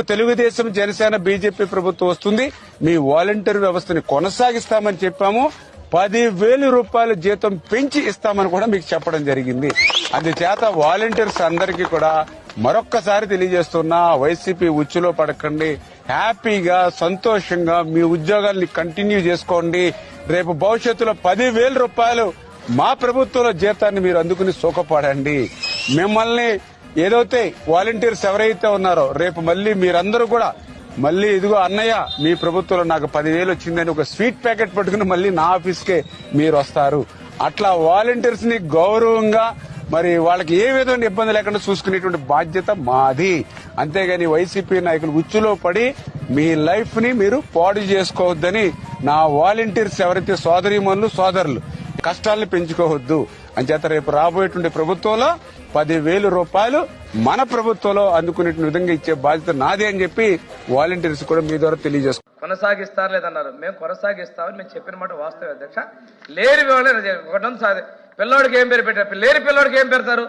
Telugu Desam Janasena BJP ప్రభుత్వం వస్తుంది మీ volunteer వ్యవస్థని కొనసాగిస్తామని చెప్పాము 10,000 రూపాయల జీతం పెంచి ఇస్తామని కూడా మీకు చెప్పడం జరిగింది. అందుచేత వాలంటీర్స్ అందరికీ కూడా మరొక్కసారి తెలియజేస్తున్నా వైసీపీ ఉచ్చులో పడకండి, హ్యాపీగా సంతోషంగా మీ ఉద్యోగాల్ని కంటిన్యూ చేసుకోండి. రేపు భవిష్యత్తులో 10,000 రూపాయలు మా ప్రభుత్వంలో జీతాన్ని మీరు అందుకుని సుఖపడండి. మిమ్మల్ని ఏదైతే వాలంటీర్స్ ఎవరైతే ఉన్నారో రేపు మళ్ళీ మీరందరూ కూడా మళ్ళీ ఇదిగో అన్నయ్య మీ ప్రభుత్వంలో నాకు 10,000 వచ్చిందని ఒక స్వీట్ ప్యాకెట్ పట్టుకుని మళ్ళీ నా ఆఫీస్కే మీరు వస్తారు. అట్లా వాలంటీర్స్ ని గౌరవంగా మరి వాళ్ళకి ఏ విధమైన ఇబ్బంది లేకుండా చూసుకునేటువంటి బాధ్యత మాది. అంతేగాని వైసీపీ నాయకులు ఉచ్చులో పడి మీ లైఫ్ ని మీరు పాడు చేసుకోవద్దని నా వాలంటీర్స్ ఎవరైతే సోదరీమణులు సోదరులు కష్టాలను పెంచుకోవద్దు. అంచేత రేపు రాబోయేటువంటి ప్రభుత్వంలో 10,000 రూపాయలు మన ప్రభుత్వంలో అందుకునే విధంగా ఇచ్చే బాధ్యత నాదే అని చెప్పి వాలంటీర్స్ కూడా మీ ద్వారా తెలియజేసుకుంటారు. కొనసాగిస్తారు లేదన్నారు. మేము కొనసాగిస్తామని మేము చెప్పిన మాట వాస్తవం అధ్యక్ష. లేని పిల్లోడికి ఏం పేరు పెట్టారు? లేని పిల్లోడికి ఏం పెడతారు?